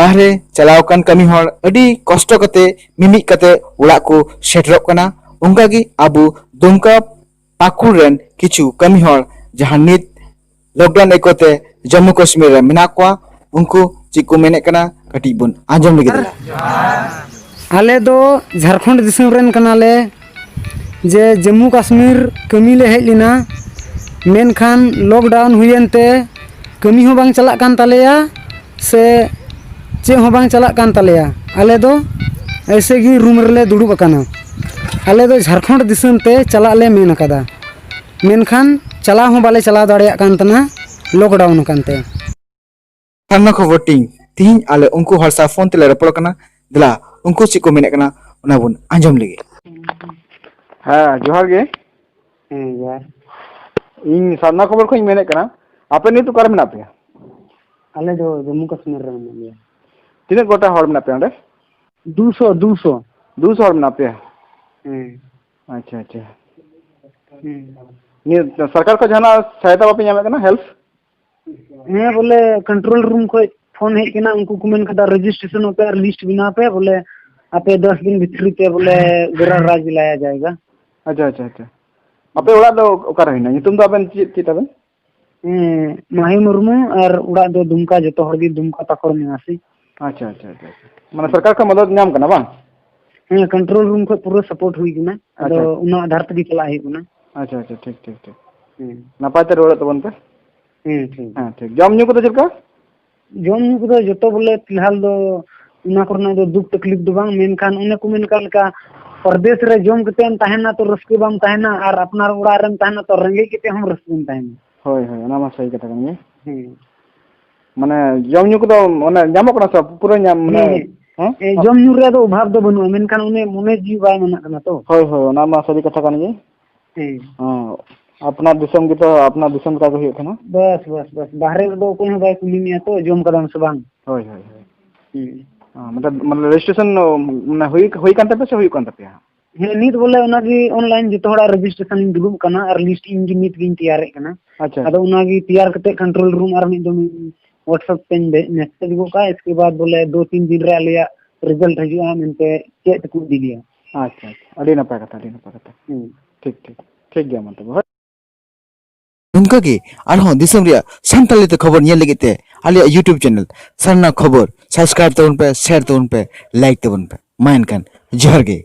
बाहरे चलावकान कमी हर अडी कष्ट कते मिमी कते उड़ा को सेटरप कना उनका की आबू दुमका पाकुर रेन किछु कमी हर जहां नित लॉकडाउन एकोते जम्मू कश्मीर रे मेना कोआ उनको चिको मेने कना कटी बुन आंजम लगे आले दो झारखंड दिसम रेन कनाले जे जम्मू कश्मीर कमी ले हेलिना मेनखान लॉकडाउन हुयनते कमी हो बांग चला कान तालेया से चे हो बांग चला कान तालेया आले दो ऐसे गी रूम रे दुड़ुब अकाना आले दो झारखंड दिसम ते चला ले मेन अकादा मेनखान चला हो बाले चला दाड़िया कान तना लॉकडाउन कानते खाना खबर टिंग तीन आले उनको हरसा फोन तेले रपड़ कना दिला उनको चिको मेने कना उना बुन आंजम लगे हां जोहार गे यार इन सारना खबर को मेने कना आपे नी तो कर मेना पे आले दो जम्मू कश्मीर रे मेन तीन गोटा हर मेना पे अंडे 200 हर मेना पे अच्छा अच्छा ये सरकार को जाना सहायता वापे जामे कना हेल्प हाँ बोले कंट्रोल रूम को फोन है कि ना उनको कुमेन कदा रजिस्ट्रेशन होता है लिस्ट बिना पे बोले आपे 10 दिन भीतर पे बोले गोरा राज लाया जाएगा अच्छा अच्छा अच्छा आपे उड़ा दो ओकर हिना तुम तो आपन चिताबन माही मुर्मू और उड़ा दो दुमका जतो हरगी दुमका तकोर निवासी अच्छा अच्छा अच्छा माने सरकार का मदद नाम कना बा हाँ कंट्रोल रूम को पूरा सपोर्ट हुई कि ना अदो उना आधार तक चला है कि ना अच्छा अच्छा ठीक ठीक ठीक नपाय ते रोड़ा तबन पे ठीक हां ठीक जम न्यू को तो चलका जम न्यू को जतो बोले फिलहाल दो उना करना दो दुख तकलीफ दो बांग मेन खान उने को मेन काल का प्रदेश रे जम कते हम ताहेना तो रस्के बाम ताहेना और अपना उड़ा रन ताहेना तो रंगे कते हम रस्के ताहेना होय होय ना मा सही कथा कने माने जम न्यू को तो माने जामो कना सब पूरा नाम माने ए जम न्यू रे दो अभाव दो बनु मेन खान उने मने जी बाय मना कना तो होय होय ना मा सही कथा कने हां अपना दिसम के तो अपना दिसम का होय था बस बस बस बाहर दो कोई बाय कुली में तो जम कदम से बांग होय होय होय हां मतलब रजिस्ट्रेशन माने होई कांते पे से होई कांते पे हे नीत बोले उना की ऑनलाइन जो थोड़ा रजिस्ट्रेशन दुलुब कना और लिस्ट इन की नीत गिन तैयार कना अच्छा अदो उना की तैयार करते कंट्रोल रूम और दो व्हाट्सएप पे मैसेज को का इसके बाद बोले 2-3 दिन रे लिया रिजल्ट हजुआ मेनते चेक को दी लिया अच्छा अच्छा अड़ी नपा कथा ठीक ठीक ठीक गया मतलब उनका की आरो दिसम रिया संताली ते खबर निया लगिते आलिया YouTube चैनल सरना खबर सब्सक्राइब तबन पे शेयर तबन पे लाइक तबन पे माइन कान जोहार गे।